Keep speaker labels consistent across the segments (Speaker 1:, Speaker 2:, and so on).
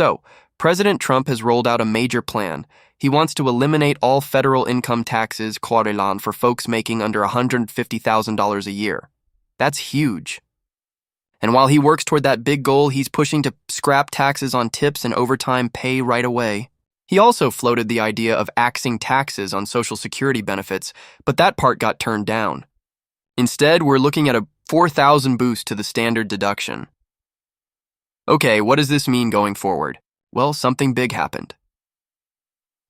Speaker 1: So, President Trump has rolled out a major plan. He wants to eliminate all federal income taxes, for folks making under $150,000 a year. That's huge. And while he works toward that big goal, he's pushing to scrap taxes on tips and overtime pay right away. He also floated the idea of axing taxes on Social Security benefits, but that part got turned down. Instead, we're looking at a 4,000 boost to the standard deduction. Okay, what does this mean going forward? Well, something big happened.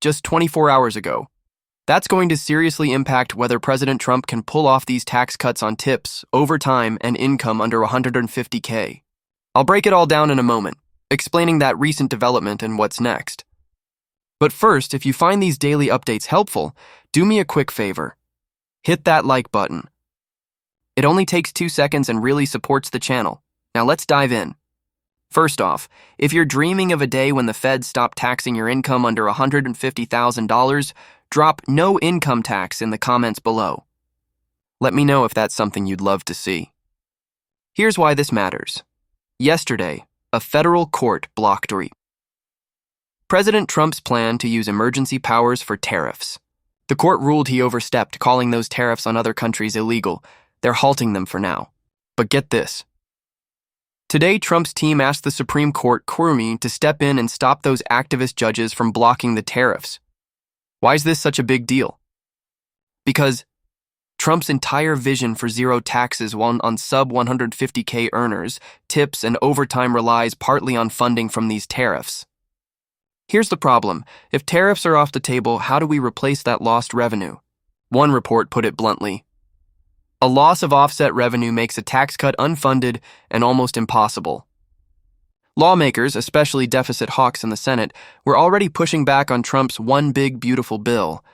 Speaker 1: Just 24 hours ago. That's going to seriously impact whether President Trump can pull off these tax cuts on tips, overtime, and income under $150K. I'll break it all down in a moment, explaining that recent development and what's next. But first, if you find these daily updates helpful, do me a quick favor. Hit that like button. It only takes 2 seconds and really supports the channel. Now let's dive in. First off, if you're dreaming of a day when the feds stop taxing your income under $150,000, drop no income tax in the comments below. Let me know if that's something you'd love to see. Here's why this matters. Yesterday, a federal court blocked President Trump's plan to use emergency powers for tariffs. The court ruled he overstepped, calling those tariffs on other countries illegal. They're halting them for now. But get this. Today, Trump's team asked the Supreme Court to step in and stop those activist judges from blocking the tariffs. Why is this such a big deal? Because Trump's entire vision for zero taxes on sub-150K earners, tips, and overtime relies partly on funding from these tariffs. Here's the problem. If tariffs are off the table, how do we replace that lost revenue? One report put it bluntly. A loss of offset revenue makes a tax cut unfunded and almost impossible. Lawmakers, especially deficit hawks in the Senate, were already pushing back on Trump's one big beautiful bill.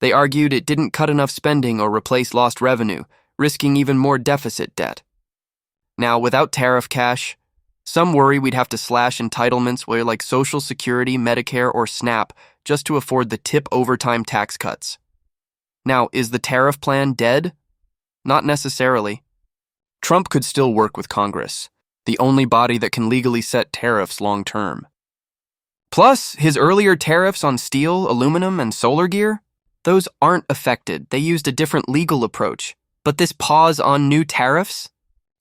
Speaker 1: They argued it didn't cut enough spending or replace lost revenue, risking even more deficit debt. Now, without tariff cash, some worry we'd have to slash entitlements like Social Security, Medicare, or SNAP just to afford the tip overtime tax cuts. Now, is the tariff plan dead? Not necessarily. Trump could still work with Congress, the only body that can legally set tariffs long term. Plus, his earlier tariffs on steel, aluminum, and solar gear, those aren't affected. They used a different legal approach. But this pause on new tariffs?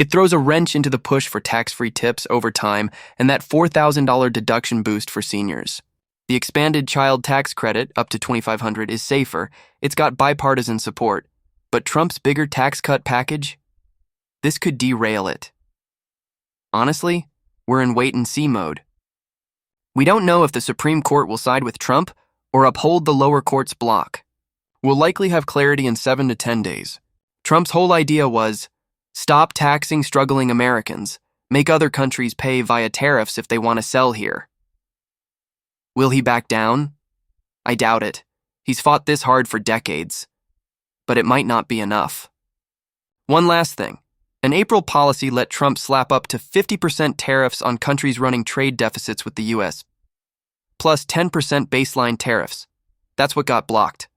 Speaker 1: It throws a wrench into the push for tax-free tips over time and that $4,000 deduction boost for seniors. The expanded child tax credit, up to $2,500, is safer. It's got bipartisan support. But Trump's bigger tax cut package? This could derail it. Honestly, we're in wait-and-see mode. We don't know if the Supreme Court will side with Trump or uphold the lower court's block. We'll likely have clarity in 7 to 10 days. Trump's whole idea was, stop taxing struggling Americans, make other countries pay via tariffs if they want to sell here. Will he back down? I doubt it. He's fought this hard for decades. But it might not be enough. One last thing. An April policy let Trump slap up to 50% tariffs on countries running trade deficits with the U.S., plus 10% baseline tariffs. That's what got blocked.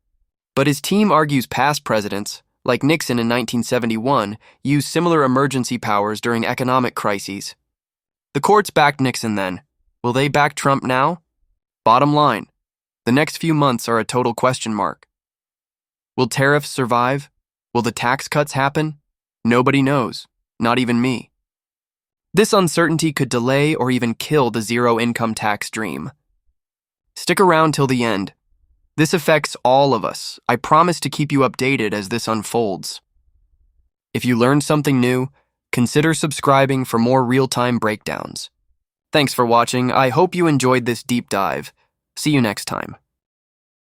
Speaker 1: But his team argues past presidents, like Nixon in 1971, used similar emergency powers during economic crises. The courts backed Nixon then. Will they back Trump now? Bottom line, the next few months are a total question mark. Will tariffs survive? Will the tax cuts happen? Nobody knows, not even me. This uncertainty could delay or even kill the zero income tax dream. Stick around till the end. This affects all of us. I promise to keep you updated as this unfolds. If you learned something new, consider subscribing for more real-time breakdowns. Thanks for watching. I hope you enjoyed this deep dive. See you next time.